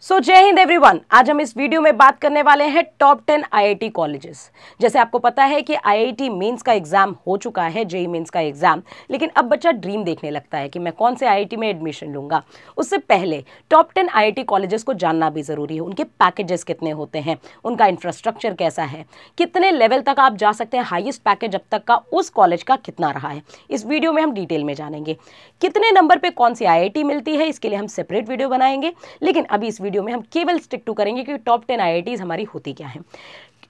जय हिंद एवरीवन। आज हम इस वीडियो में बात करने वाले हैं टॉप 10 आईआईटी कॉलेजेस। जैसे आपको पता है कि आईआईटी मेंस का एग्जाम हो चुका है, जेईई मेंस का एग्जाम, लेकिन अब बच्चा ड्रीम देखने लगता है कि मैं कौन से आईआईटी में एडमिशन लूंगा। उससे पहले टॉप 10 आईआईटी कॉलेजेस को जानना भी जरूरी है। उनके पैकेजेस कितने होते हैं, उनका इंफ्रास्ट्रक्चर कैसा है, कितने लेवल तक आप जा सकते हैं, हाईएस्ट पैकेज अब तक का उस कॉलेज का कितना रहा है, इस वीडियो में हम डिटेल में जानेंगे। कितने नंबर पे कौन सी आईआईटी मिलती है, इसके लिए हम सेपरेट वीडियो बनाएंगे, लेकिन अभी इस वीडियो में हम केवल स्टिक टू करेंगे कि टॉप 10 आईआईटीज हमारी होती क्या है।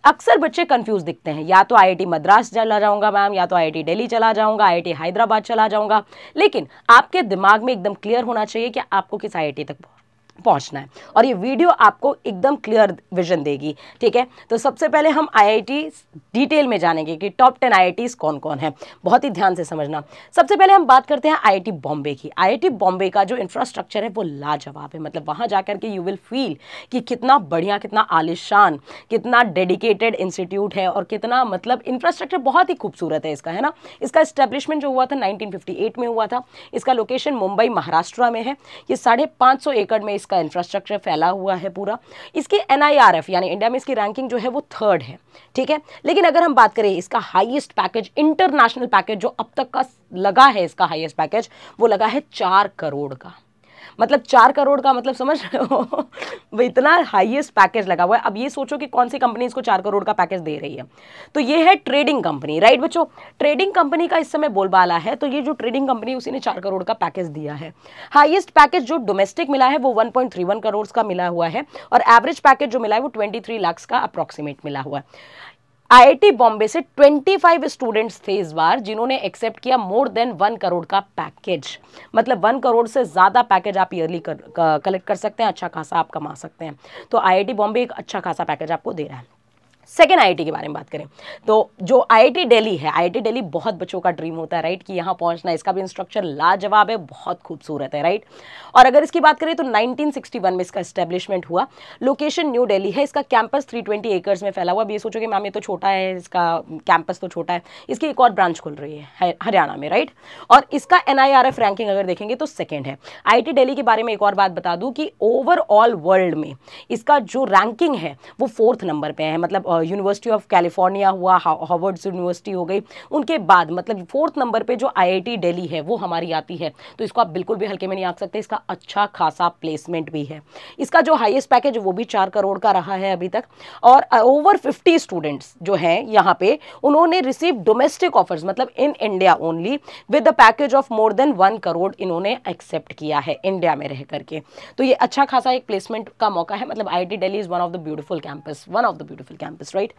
अक्सर बच्चे कंफ्यूज दिखते हैं, या तो आईआईटी मद्रास चला जाऊंगा मैम, या तो आईआईटी दिल्ली चला जाऊंगा, आईआईटी हैदराबाद चला जाऊंगा। लेकिन आपके दिमाग में एकदम क्लियर होना चाहिए कि आपको किस आईआईटी तक पहुंचना है, और ये वीडियो आपको एकदम क्लियर विजन देगी। ठीक है, तो सबसे पहले हम आईआईटी डिटेल में जानेंगे कि टॉप 10 आईआईटीज कौन कौन है। बहुत ही ध्यान से समझना। सबसे पहले हम बात करते हैं आईआईटी बॉम्बे की। आईआईटी बॉम्बे का जो इंफ्रास्ट्रक्चर है वो लाजवाब है। मतलब वहां जाकर के यू विल फील कि कितना बढ़िया, कितना आलिशान, कितना डेडिकेटेड इंस्टीट्यूट है, और कितना मतलब इंफ्रास्ट्रक्चर बहुत ही खूबसूरत है इसका, है ना। इसका एस्टेब्लिशमेंट जो हुआ था 1958 में हुआ था। इसका लोकेशन मुंबई महाराष्ट्र में है। ये 550 एकड़ में इसका इंफ्रास्ट्रक्चर फैला हुआ है पूरा। इसकी एनआईआरएफ यानी इंडिया में इसकी रैंकिंग जो है वो 3rd है। ठीक है, लेकिन अगर हम बात करें इसका हाईएस्ट पैकेज, इंटरनेशनल पैकेज जो अब तक का लगा है, इसका हाईएस्ट पैकेज वो लगा है 4 करोड़ का। मतलब 4 करोड़ का मतलब समझ रहे हो वो इतना हाईएस्ट पैकेज लगा हुआ है। अब ये सोचो कि कौन सी कंपनी इसको 4 करोड़ का पैकेज दे रही है। तो ये है ट्रेडिंग कंपनी, राइट बच्चों। ट्रेडिंग कंपनी का इस समय बोलबाला है, तो ये जो ट्रेडिंग कंपनी उसी ने 4 करोड़ का पैकेज दिया है। हाईएस्ट पैकेज जो डोमेस्टिक मिला है वो 1.31 करोड़ का मिला हुआ है, और एवरेज पैकेज जो मिला है वो 23 लाख का अप्रोक्सीमेट मिला हुआ है। आईआईटी बॉम्बे से 25 स्टूडेंट्स थे इस बार जिन्होंने एक्सेप्ट किया मोर देन 1 करोड़ का पैकेज। मतलब 1 करोड़ से ज़्यादा पैकेज आप ईयरली कलेक्ट कर सकते हैं, अच्छा खासा आप कमा सकते हैं। तो आईआईटी बॉम्बे एक अच्छा खासा पैकेज आपको दे रहा है। सेकेंड आईआईटी के बारे में बात करें तो जो आईआईटी दिल्ली है, आईआईटी दिल्ली बहुत बच्चों का ड्रीम होता है, राइट, कि यहाँ पहुँचना। इसका भी इंस्ट्रक्चर लाजवाब है, बहुत खूबसूरत है, राइट। और अगर इसकी बात करें तो 1961 में इसका एस्टेब्लिशमेंट हुआ। लोकेशन न्यू दिल्ली है। इसका कैंपस 320 एकर्स में फैला हुआ। अब ये सोचो कि मैम ये तो छोटा है, इसका कैंपस तो छोटा है। इसकी एक और ब्रांच खुल रही है हरियाणा में, राइट। और इसका एनआईआरएफ रैंकिंग अगर देखेंगे तो 2nd है। आईआईटी दिल्ली के बारे में एक और बात बता दूं कि ओवरऑल वर्ल्ड में इसका जो रैंकिंग है वो 4th नंबर पे है। मतलब यूनिवर्सिटी ऑफ कैलिफोर्निया हुआ, हार्वर्ड यूनिवर्सिटी हो गई, उनके बाद मतलब 4th नंबर पे जो आईआईटी दिल्ली है वो हमारी आती है। तो इसको आप बिल्कुल भी हल्के में नहीं आंक सकते। इसका अच्छा खासा प्लेसमेंट भी है। इसका जो हाईएस्ट पैकेज है वो भी 4 करोड़ का रहा है अभी तक। और ओवर 50 स्टूडेंट्स जो हैं यहाँ पे, उन्होंने रिसीव डोमेस्टिक ऑफर्स, मतलब in India only, with the package of more than 1 crore इन्होंने एक्सेप्ट किया है इंडिया में रह करके। तो ये अच्छा खासा एक प्लेसमेंट का मौका है। मतलब IIT Delhi is one of the beautiful campus, right.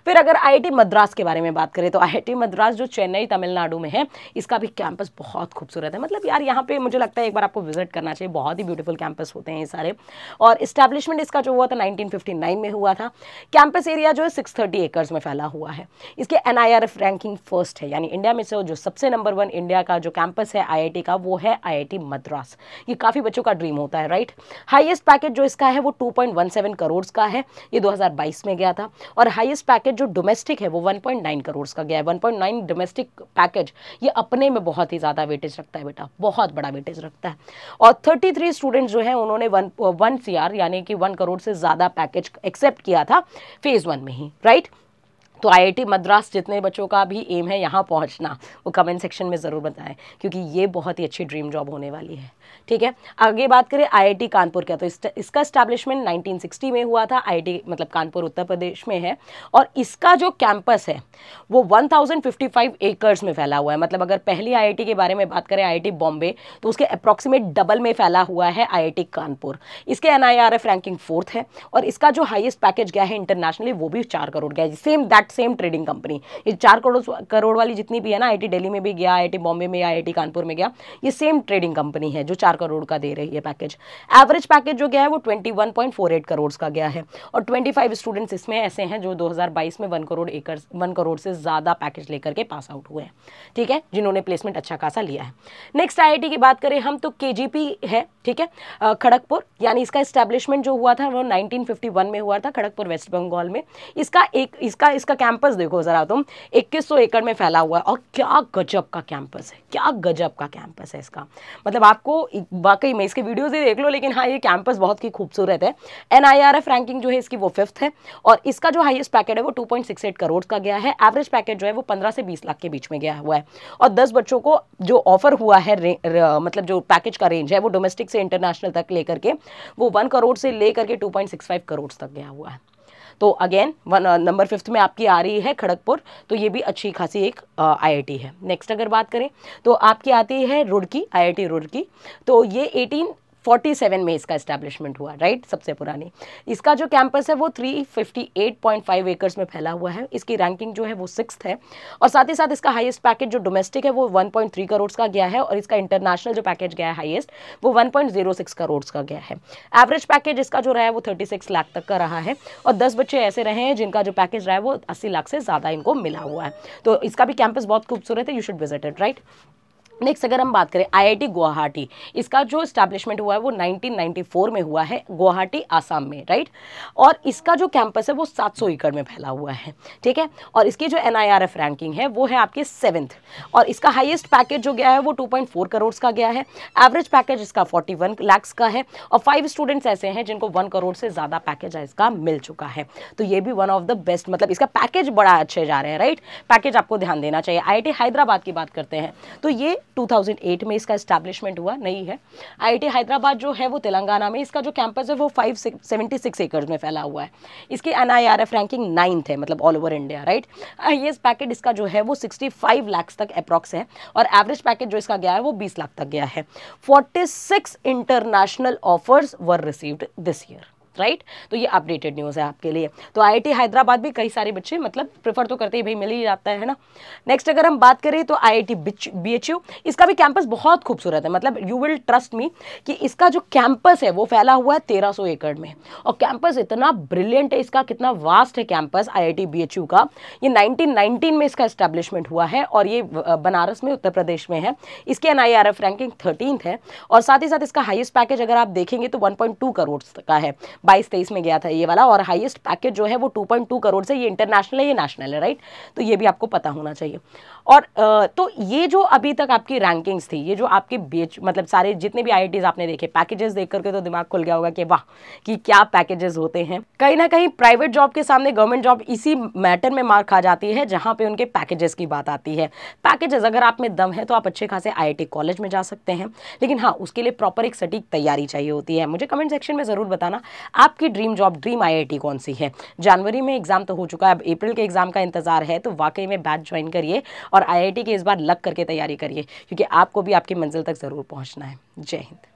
फिर अगर आईआईटी मद्रास के बारे में बात करें तो आईआईटी मद्रास जो चेन्नई तमिलनाडु में है, इसका भी कैंपस बहुत खूबसूरत है। मतलब यार यहाँ पे मुझे लगता है एक बार आपको विजिट करना चाहिए। बहुत ही ब्यूटीफुल कैंपस होते हैं ये सारे। और इस्टेब्लिशमेंट इसका जो हुआ था 1959 में हुआ था। कैंपस एरिया जो है 630 एकर्स में फैला हुआ है। इसके एनआईआरएफ रैंकिंग 1st है, यानी इंडिया में से जो सबसे नंबर 1 इंडिया का जो कैंपस है आईआईटी का वो है आईआईटी मद्रास। ये काफ़ी बच्चों का ड्रीम होता है, राइट। हाईएस्ट पैकेज जो इसका है वो 2.17 करोड़ का है, ये 2022 में गया था। और हाईएस्ट पैकेज जो डोमेस्टिक है वो 1.9 करोड़ का गया है। 1.9 डोमेस्टिक पैकेज ये अपने में बहुत ही ज़्यादा वेटेज रखता है बेटा, बहुत बड़ा वेटेज रखता है। और 33 स्टूडेंट्स जो हैं उन्होंने 1 CR यानी कि 1 करोड़ से ज़्यादा पैकेज एक्सेप्ट किया था फेज़ 1 में ही, राइट। तो आईआईटी मद्रास जितने बच्चों का भी एम है यहाँ पहुँचना, वो कमेंट सेक्शन में ज़रूर बताएं, क्योंकि ये बहुत ही अच्छी ड्रीम जॉब होने वाली है। ठीक है, आगे बात करें आईआईटी कानपुर का, तो इसका एस्टैब्लिशमेंट 1960 में हुआ था। आईआईटी मतलब कानपुर उत्तर प्रदेश में है, और इसका जो कैंपस है वो 1055 एकर्स में फैला हुआ है। मतलब अगर पहली आईआईटी के बारे में बात करें आईआईटी बॉम्बे, तो उसके अप्रॉक्सीमेट डबल में फैला हुआ है आईआईटी कानपुर। इसके एनआईआरएफ रैंकिंग 4th है, और इसका जो हाईएस्ट पैकेज गया है इंटरनेशनली वो भी 4 करोड़ गया है। सेम ट्रेडिंग कंपनी, ये 4 करोड़ वाली जितनी भी है ना, आईआईटी दिल्ली में भी गया, आईआईटी बॉम्बे में, आईआईटी कानपुर में गया, ये सेम ट्रेडिंग कंपनी है जो 4 करोड़ का दे रही है पैकेज। एवरेज पैकेज जो गया है वो 21.48 करोड़ का गया है, और 25 स्टूडेंट्स इसमें ऐसे हैं जो 2022 में 1 करोड़ से ज़्यादा पैकेज लेकर के पास आउट हुए हैं। ठीक है, जिन्होंने प्लेसमेंट अच्छा खासा लिया है। नेक्स्ट आईआईटी की बात करें हम तो केजीपी है, ठीक है, खड़गपुर, यानी इसका एस्टैब्लिशमेंट जो हुआ था वो 1951 में हुआ था, खड़गपुर वेस्ट बंगाल में। इसका कैंपस देखो जरा तुम, 2100 एकड़ में फैला हुआ है और क्या गजब का कैंपस है, क्या गजब का कैंपस है इसका। मतलब आपको वाकई में इसके वीडियोज ही देख लो, लेकिन हाँ ये कैंपस बहुत ही खूबसूरत है। NIRF रैंकिंग जो है इसकी वो 5th है और इसका जो हाईएस्ट पैकेज है वो 2.68 करोड़ का गया है। एवरेज पैकेज जो है वो 15 से 20 लाख के बीच में गया हुआ है और 10 बच्चों को जो ऑफर हुआ है मतलब जो पैकेज का रेंज है वो डोमेस्टिक से इंटरनेशनल तक लेकर के वो 1 करोड़ से लेकर के 2.65 करोड़ तक गया हुआ है। तो अगेन नंबर 5th में आपकी आ रही है खड़गपुर, तो ये भी अच्छी खासी एक IIT है। नेक्स्ट अगर बात करें तो आपकी आती है रुड़की, IIT रुड़की। तो ये 1847 में इसका एस्टैब्लिशमेंट हुआ, राइट, सबसे पुरानी। इसका जो कैंपस है वो 358.5 एकर्स में फैला हुआ है। इसकी रैंकिंग जो है वो 6th है और साथ ही साथ इसका हाईएस्ट पैकेज जो डोमेस्टिक है वो 1.3 करोड़ का गया है और इसका इंटरनेशनल जो पैकेज गया है हाईएस्ट वो 1.06 करोड़ का गया है। एवरेज पैकेज इसका जो रहा है वो 36 लाख तक का रहा है और 10 बच्चे ऐसे रहे हैं जिनका जो पैकेज रहा है वो 80 लाख से ज़्यादा इनको मिला हुआ है। तो इसका भी कैंपस बहुत खूबसूरत है, you should visit it, right. Next अगर हम बात करें IIT गुवाहाटी, इसका जो स्टैब्लिशमेंट हुआ है वो 1994 में हुआ है, गुवाहाटी आसाम में, राइट। और इसका जो कैंपस है वो 700 एकड़ में फैला हुआ है, ठीक है। और इसकी जो NIRF रैंकिंग है वो है आपकी 7th और इसका हाईएस्ट पैकेज जो गया है वो 2.4 करोड़ का गया है। एवरेज पैकेज इसका 41 लाख का है और 5 स्टूडेंट्स ऐसे हैं जिनको 1 करोड़ से ज़्यादा पैकेज इसका मिल चुका है। तो ये भी वन ऑफ द बेस्ट, मतलब इसका पैकेज बड़ा अच्छे जा रहे हैं, राइट। पैकेज आपको ध्यान देना चाहिए। IIT हैदराबाद की बात करते हैं तो ये 2008 में इसका एस्टैब्लिशमेंट हुआ, नहीं है। IIT हैदराबाद जो है वो तेलंगाना में, इसका जो कैंपस है वो 576 एकड़ में फैला हुआ है। इसकी NIRF रैंकिंग 9th है, मतलब all over India, right. Highest package इसका जो है वो 65 लाख तक अप्रॉक्स है और एवरेज पैकेज जो इसका गया है वो 20 लाख तक गया है। 46 international offers were received this year, right. तो ये अपडेटेड न्यूज़ है आपके लिए। तो IIT हैदराबाद भी कई सारे बच्चे मतलब प्रेफर तो करते ही, भाई मिल ही जाता है ना। नेक्स्ट अगर हम बात करें तो IIT BHU, इसका भी कैंपस बहुत खूबसूरत है, मतलब यू विल ट्रस्ट मी कि इसका जो कैंपस है वो फैला हुआ है 1300 एकड़ में और कैंपस इतना ब्रिलियंट है, इसका कितना वास्ट है कैंपस IIT BHU का। ये 1919 में इसका एस्टैब्लिशमेंट हुआ है और ये बनारस में, उत्तर प्रदेश में है। इसकी NIRF रैंकिंग 13th है और साथ ही साथ इसका हाईएस्ट पैकेज अगर आप देखेंगे तो 1.2 करोड़ का है। 22-23 में गया था ये वाला और हाईएस्ट पैकेज जो है वो 2.2 करोड़ से, ये इंटरनेशनल है, ये नेशनल है, राइट। तो ये भी आपको पता होना चाहिए। और तो ये जो अभी तक आपकी रैंकिंग्स थी, ये जो आपके मतलब सारे जितने भी IITs आपने देखे, पैकेजेस देख करके तो दिमाग खुल गया होगा कि वाह कि क्या पैकेजेस होते हैं। कहीं ना कहीं प्राइवेट जॉब के सामने गवर्नमेंट जॉब इसी मैटर में मार खा जाती है जहां पे उनके पैकेजेस की बात आती है। पैकेजेस अगर आप में दम है तो आप अच्छे खासे IIT कॉलेज में जा सकते हैं, लेकिन हाँ उसके लिए प्रॉपर एक सटीक तैयारी चाहिए होती है। मुझे कमेंट सेक्शन में ज़रूर बताना आपकी ड्रीम जॉब, ड्रीम IIT कौन सी है। जनवरी में एग्जाम तो हो चुका है, अब अप्रैल के एग्जाम का इंतजार है, तो वाकई में बैच ज्वाइन करिए और IIT के इस बार लग करके तैयारी करिए, क्योंकि आपको भी आपकी मंजिल तक ज़रूर पहुंचना है। जय हिंद।